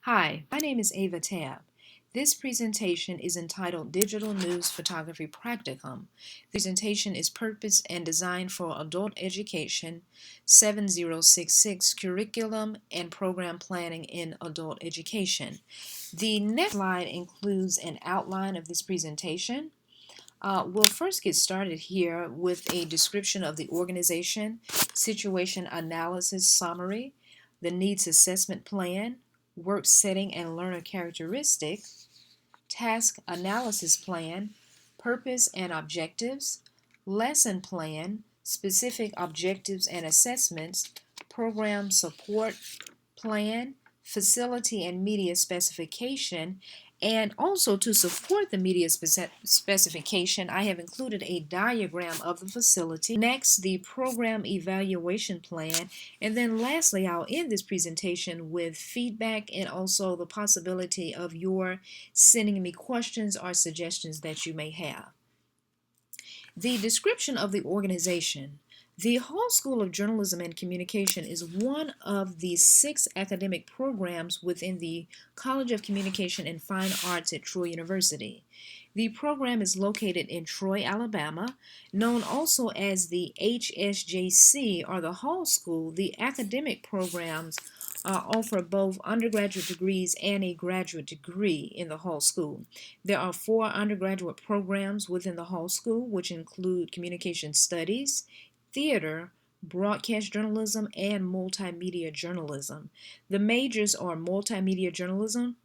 Hi, my name is Ava Tab. This presentation is entitled Digital News Photography Practicum. The presentation is purposed and designed for Adult Education 7066 Curriculum and Program Planning in Adult Education. The next slide includes an outline of this presentation. We'll first get started here with a description of the organization, situation analysis summary, the needs assessment plan, work setting and learner characteristic, task analysis plan, purpose and objectives, lesson plan, specific objectives and assessments, program support plan, facility and media specification, and also to support the media specification, I have included a diagram of the facility. Next, the program evaluation plan, and then lastly, I'll end this presentation with feedback and also the possibility of your sending me questions or suggestions that you may have. The description of the organization. The Hall School of Journalism and Communication is one of the 6 academic programs within the College of Communication and Fine Arts at Troy University. The program is located in Troy, Alabama, known also as the HSJC or the Hall School. The academic programs offer both undergraduate degrees and a graduate degree in the Hall School. There are 4 undergraduate programs within the Hall School, which include Communication Studies, Theater, Broadcast Journalism, and Multimedia Journalism. The majors are Multimedia Journalism,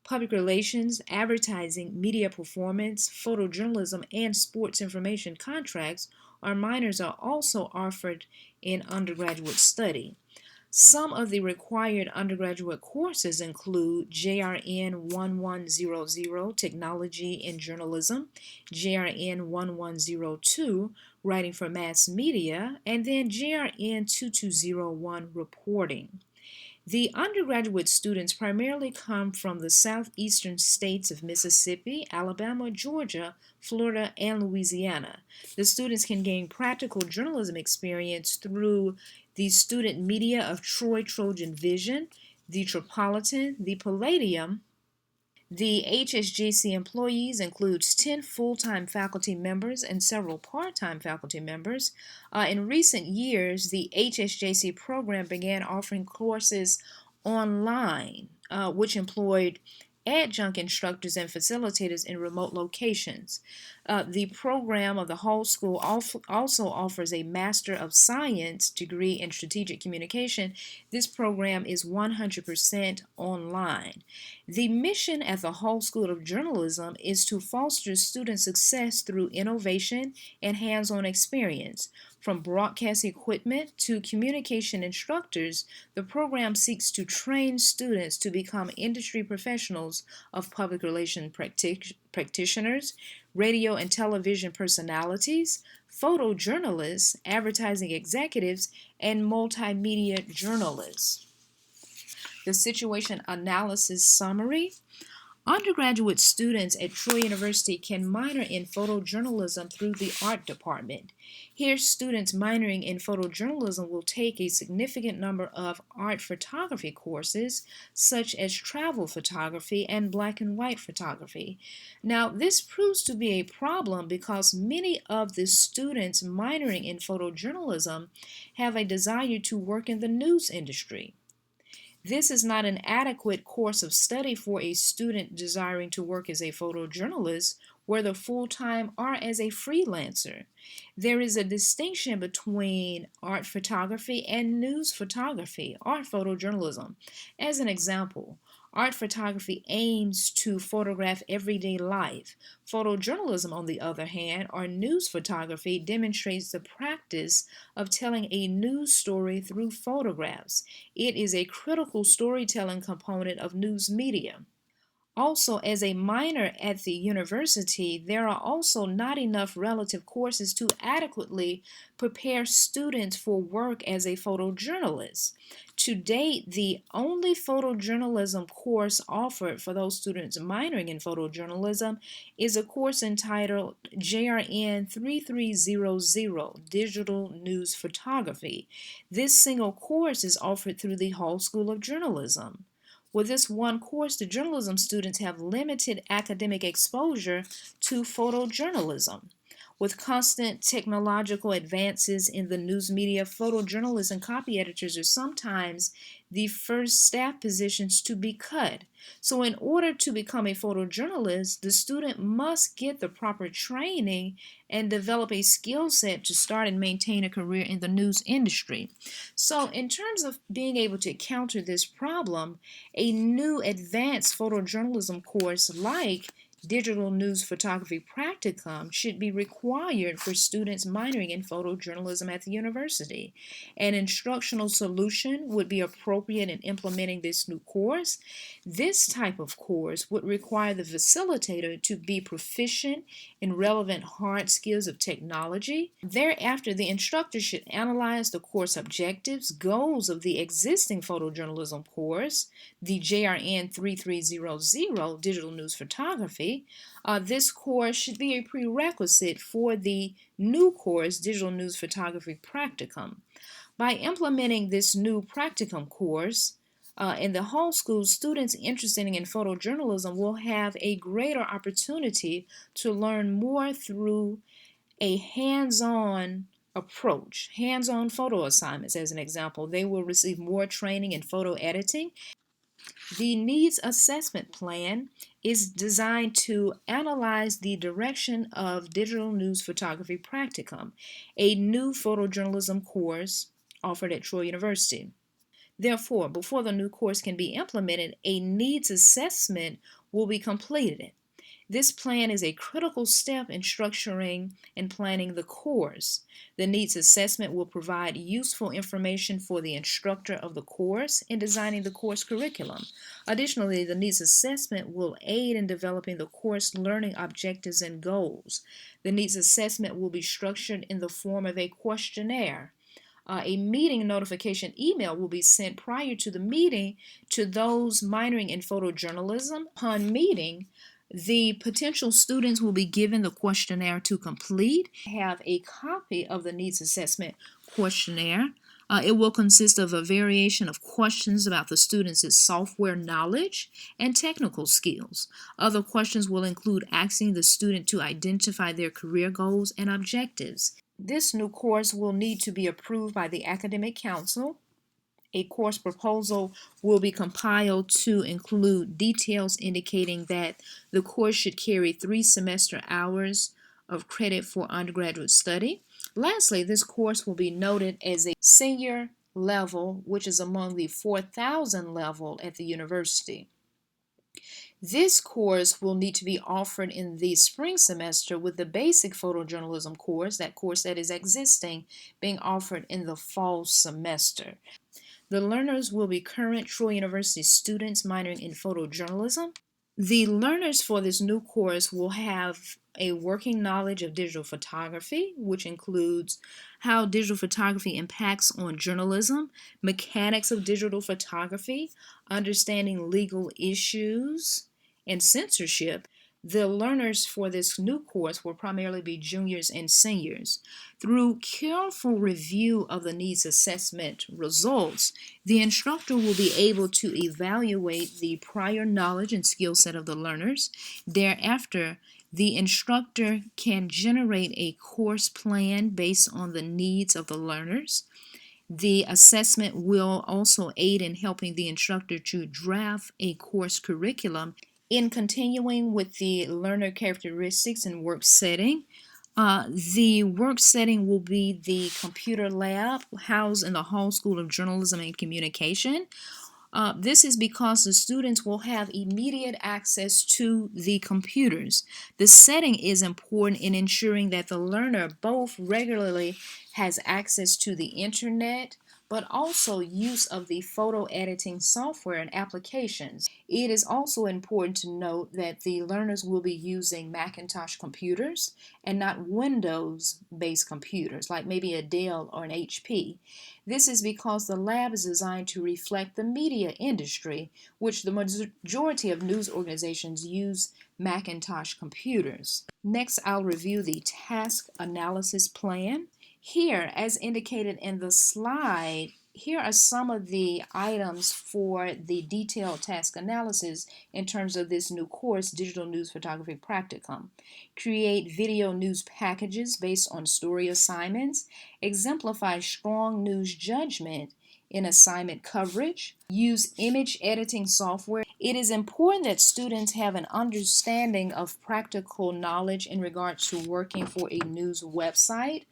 Public Relations, Advertising, Media Performance, Photojournalism, and Sports Information Contracts. Our minors are also offered in undergraduate study. Some of the required undergraduate courses include JRN 1100, Technology in Journalism, JRN 1102, Writing for Mass Media, and then JRN 2201, Reporting. The undergraduate students primarily come from the southeastern states of Mississippi, Alabama, Georgia, Florida, and Louisiana. The students can gain practical journalism experience through the student media of Troy Trojan Vision, the Tropolitan, the Palladium. The HSJC employees includes 10 full-time faculty members and several part-time faculty members. In recent years, the HSJC program began offering courses online, which employed adjunct instructors and facilitators in remote locations. The program of the Hall School also offers a Master of Science degree in Strategic Communication. This program is 100% online. The mission at the Hall School of Journalism is to foster student success through innovation and hands-on experience. From broadcast equipment to communication instructors, the program seeks to train students to become industry professionals of public relations practitioners, radio and television personalities, photojournalists, advertising executives, and multimedia journalists. The situation analysis summary. Undergraduate students at Troy University can minor in photojournalism through the art department. Here, students minoring in photojournalism will take a significant number of art photography courses, such as travel photography and black and white photography. Now, this proves to be a problem because many of the students minoring in photojournalism have a desire to work in the news industry. This is not an adequate course of study for a student desiring to work as a photojournalist, whether full-time or as a freelancer. There is a distinction between art photography and news photography, or photojournalism. As an example, art photography aims to photograph everyday life. Photojournalism, on the other hand, or news photography, demonstrates the practice of telling a news story through photographs. It is a critical storytelling component of news media. Also, as a minor at the university, there are also not enough relative courses to adequately prepare students for work as a photojournalist. To date, the only photojournalism course offered for those students minoring in photojournalism is a course entitled JRN 3300, Digital News Photography. This single course is offered through the Hall School of Journalism. With this one course, the journalism students have limited academic exposure to photojournalism. With constant technological advances in the news media, photojournalists and copy editors are sometimes the first staff positions to be cut. So in order to become a photojournalist, the student must get the proper training and develop a skill set to start and maintain a career in the news industry. So in terms of being able to counter this problem, a new advanced photojournalism course like Digital News Photography Practicum should be required for students minoring in photojournalism at the university. An instructional solution would be appropriate in implementing this new course. This type of course would require the facilitator to be proficient in relevant hard skills of technology. Thereafter, the instructor should analyze the course objectives, goals of the existing photojournalism course, the JRN 3300 Digital News Photography. This course should be a prerequisite for the new course, Digital News Photography Practicum. By implementing this new practicum course in the whole school, students interested in photojournalism will have a greater opportunity to learn more through a hands-on approach, hands-on photo assignments as an example. They will receive more training in photo editing. The needs assessment plan is designed to analyze the direction of digital news photography practicum, a new photojournalism course offered at Troy University. Therefore, before the new course can be implemented, a needs assessment will be completed. This plan is a critical step in structuring and planning the course. The needs assessment will provide useful information for the instructor of the course in designing the course curriculum. Additionally, the needs assessment will aid in developing the course learning objectives and goals. The needs assessment will be structured in the form of a questionnaire. A meeting notification email will be sent prior to the meeting to those minoring in photojournalism. Upon meeting, the potential students will be given the questionnaire to complete. Have a copy of the needs assessment questionnaire. It will consist of a variation of questions about the students' software knowledge and technical skills. Other questions will include asking the student to identify their career goals and objectives. This new course will need to be approved by the Academic Council. A course proposal will be compiled to include details indicating that the course should carry 3 semester hours of credit for undergraduate study. Lastly, this course will be noted as a senior level, which is among the 4,000 level at the university. This course will need to be offered in the spring semester, with the basic photojournalism course, that course that is existing, being offered in the fall semester. The learners will be current Troy University students minoring in photojournalism. The learners for this new course will have a working knowledge of digital photography, which includes how digital photography impacts on journalism, mechanics of digital photography, understanding legal issues, and censorship. The learners for this new course will primarily be juniors and seniors. Through careful review of the needs assessment results, the instructor will be able to evaluate the prior knowledge and skill set of the learners. Thereafter, the instructor can generate a course plan based on the needs of the learners. The assessment will also aid in helping the instructor to draft a course curriculum. In continuing with the learner characteristics and work setting, the work setting will be the computer lab housed in the Hall School of Journalism and Communication. This is because the students will have immediate access to the computers. The setting is important in ensuring that the learner both regularly has access to the internet, but also use of the photo editing software and applications. It is also important to note that the learners will be using Macintosh computers and not Windows-based computers, like maybe a Dell or an HP. This is because the lab is designed to reflect the media industry, which the majority of news organizations use Macintosh computers. Next, I'll review the task analysis plan. Here, as indicated in the slide, Here are some of the items for the detailed task analysis in terms of this new course, Digital News Photography Practicum. Create video news packages based on story assignments. Exemplify strong news judgment in assignment coverage. Use image editing software. It is important that students have an understanding of practical knowledge in regards to working for a news website.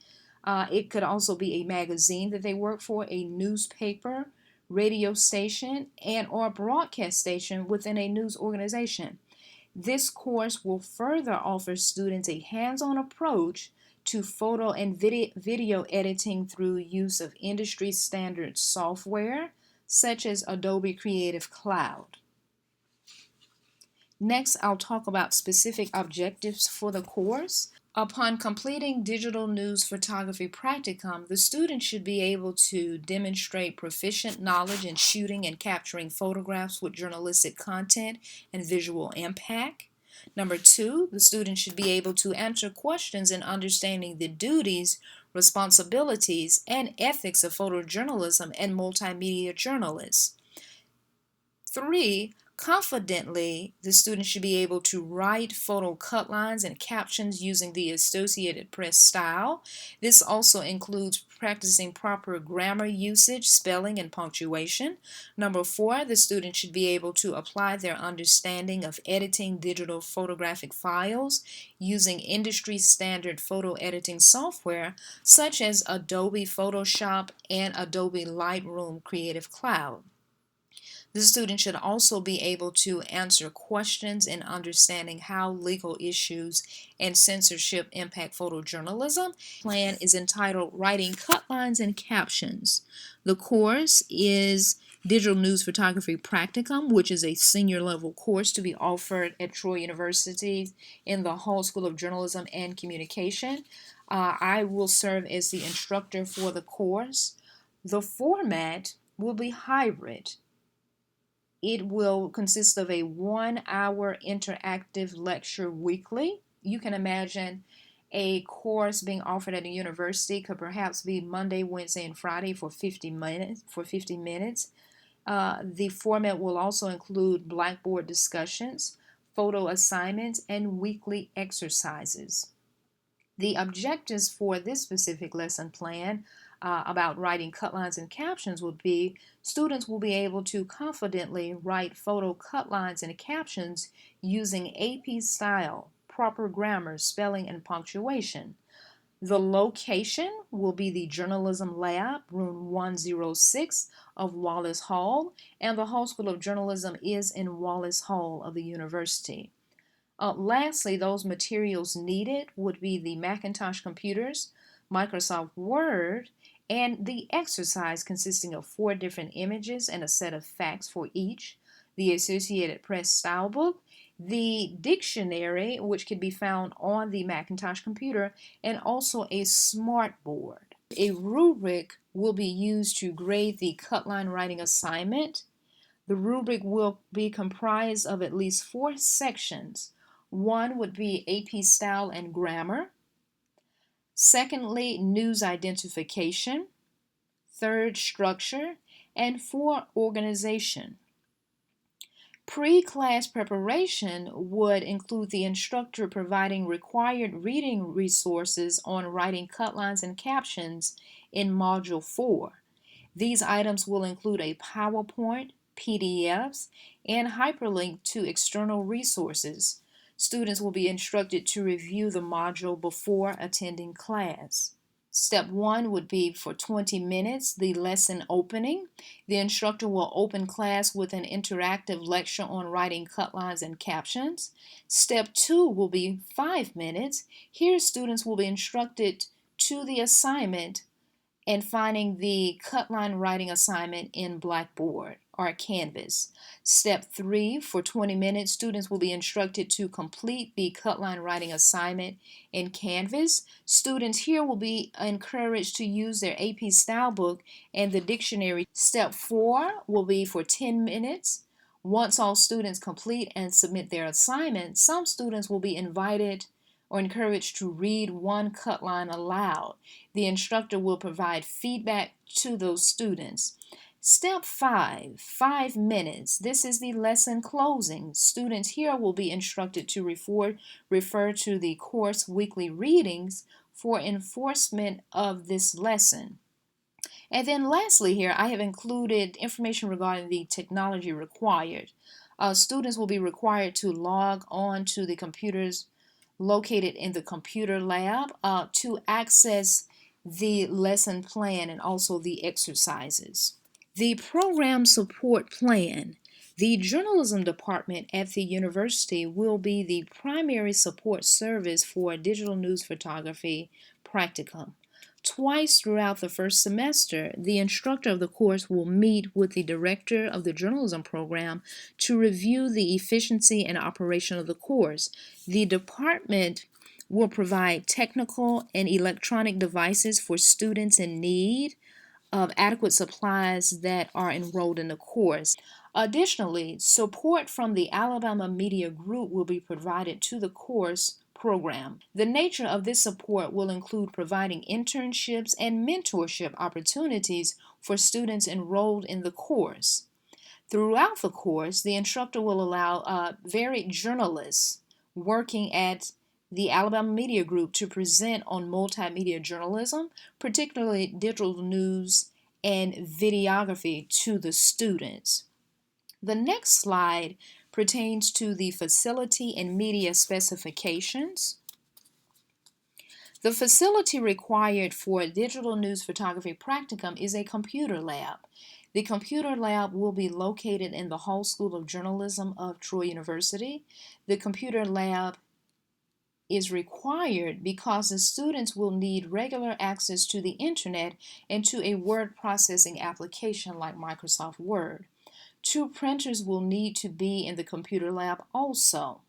It could also be a magazine that they work for, a newspaper, radio station, and or broadcast station within a news organization. This course will further offer students a hands-on approach to photo and video editing through use of industry standard software such as Adobe Creative Cloud. Next, I'll talk about specific objectives for the course. Upon completing Digital News Photography Practicum, the student should be able to demonstrate proficient knowledge in shooting and capturing photographs with journalistic content and visual impact. Number 2, the student should be able to answer questions in understanding the duties, responsibilities, and ethics of photojournalism and multimedia journalists. 3, confidently, the student should be able to write photo cut lines and captions using the Associated Press style. This also includes practicing proper grammar usage, spelling, and punctuation. Number 4, the student should be able to apply their understanding of editing digital photographic files using industry standard photo editing software such as Adobe Photoshop and Adobe Lightroom Creative Cloud. The student should also be able to answer questions in understanding how legal issues and censorship impact photojournalism. Plan is entitled Writing Cut Lines and Captions. The course is Digital News Photography Practicum, which is a senior level course to be offered at Troy University in the Hall School of Journalism and Communication. I will serve as the instructor for the course. The format will be hybrid. It will consist of a 1-hour interactive lecture weekly. You can imagine a course being offered at a university could perhaps be Monday, Wednesday, and Friday for 50 minutes. The format will also include Blackboard discussions, photo assignments, and weekly exercises. The objectives for this specific lesson plan about writing cut lines and captions would be students will be able to confidently write photo cut lines and captions using AP style, proper grammar, spelling, and punctuation. The location will be the Journalism Lab, room 106 of Wallace Hall, and the Hall School of Journalism is in Wallace Hall of the university. Lastly, those materials needed would be the Macintosh computers, Microsoft Word, and the exercise consisting of 4 different images and a set of facts for each, the Associated Press style book, the dictionary, which can be found on the Macintosh computer, and also a smart board. A rubric will be used to grade the cut line writing assignment. The rubric will be comprised of at least 4 sections. One would be AP style and grammar. Secondly, news identification. Third, structure. And 4, organization. Pre-class preparation would include the instructor providing required reading resources on writing cut lines and captions in Module 4. These items will include a PowerPoint, PDFs, and hyperlink to external resources. Students will be instructed to review the module before attending class. Step 1 would be for 20 minutes, the lesson opening. The instructor will open class with an interactive lecture on writing cut lines and captions. Step 2 will be 5 minutes. Here, students will be instructed to the assignment and finding the cut line writing assignment in Blackboard or Canvas. Step 3, for 20 minutes, students will be instructed to complete the cut line writing assignment in Canvas. Students here will be encouraged to use their AP style book and the dictionary. Step 4 will be for 10 minutes. Once all students complete and submit their assignment, some students will be invited or encouraged to read one cut line aloud. The instructor will provide feedback to those students. Step 5, 5 minutes. This is the lesson closing. Students here will be instructed to refer to the course weekly readings for enforcement of this lesson. And then lastly here, I have included information regarding the technology required. Students will be required to log on to the computers located in the computer lab to access the lesson plan and also the exercises. The program support plan. The journalism department at the university will be the primary support service for digital news photography practicum. Twice throughout the first semester, the instructor of the course will meet with the director of the journalism program to review the efficiency and operation of the course. The department will provide technical and electronic devices for students in need of adequate supplies that are enrolled in the course. Additionally, support from the Alabama Media Group will be provided to the course program. The nature of this support will include providing internships and mentorship opportunities for students enrolled in the course. Throughout the course, the instructor will allow varied journalists working at the Alabama Media Group to present on multimedia journalism, particularly digital news and videography, to the students. The next slide pertains to the facility and media specifications. The facility required for digital news photography practicum is a computer lab. The computer lab will be located in the Hall School of Journalism of Troy University. The computer lab is required because the students will need regular access to the internet and to a word processing application like Microsoft Word. 2 printers will need to be in the computer lab also.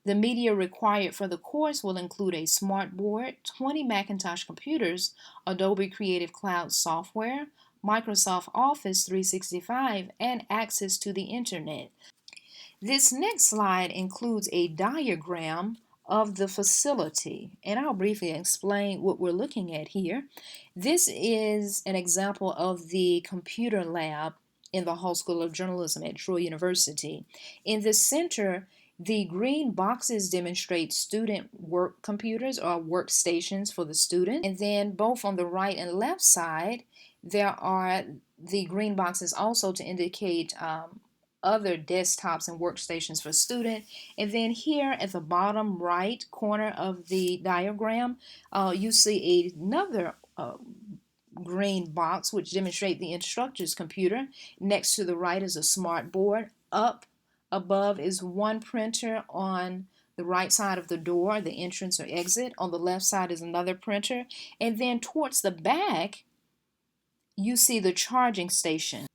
The media required for the course will include a smartboard, 20 Macintosh computers, Adobe Creative Cloud software, Microsoft Office 365, and access to the internet. This next slide includes a diagram of the facility, and I'll briefly explain what we're looking at here. This is an example of the computer lab in the Hall School of Journalism at Troy University. In the center, the green boxes demonstrate student work computers or workstations for the student, and then both on the right and left side, there are the green boxes also to indicate other desktops and workstations for student. And then here at the bottom right corner of the diagram, you see another green box which demonstrates the instructor's computer. Next to the right is a smart board. Up above is one printer on the right side of the door, the entrance or exit. On the left side is another printer. And then towards the back, you see the charging station.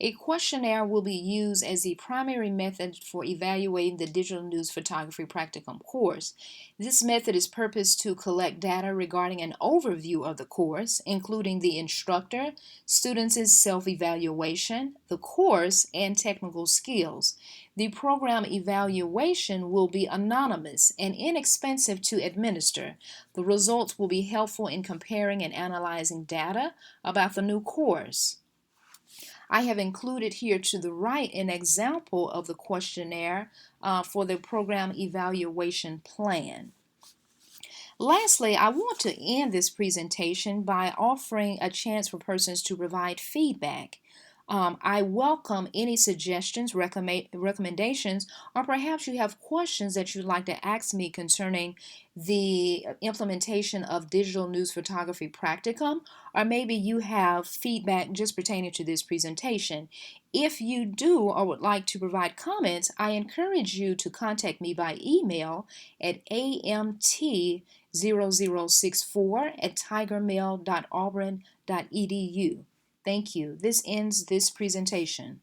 A questionnaire will be used as the primary method for evaluating the digital news photography practicum course. This method is purposed to collect data regarding an overview of the course, including the instructor, students' self-evaluation, the course, and technical skills. The program evaluation will be anonymous and inexpensive to administer. The results will be helpful in comparing and analyzing data about the new course. I have included here to the right an example of the questionnaire for the program evaluation plan. Lastly, I want to end this presentation by offering a chance for persons to provide feedback. I welcome any suggestions, recommendations, or perhaps you have questions that you'd like to ask me concerning the implementation of digital news photography practicum, or maybe you have feedback just pertaining to this presentation. If you do or would like to provide comments, I encourage you to contact me by email at amt0064@tigermail.auburn.edu. Thank you. This ends this presentation.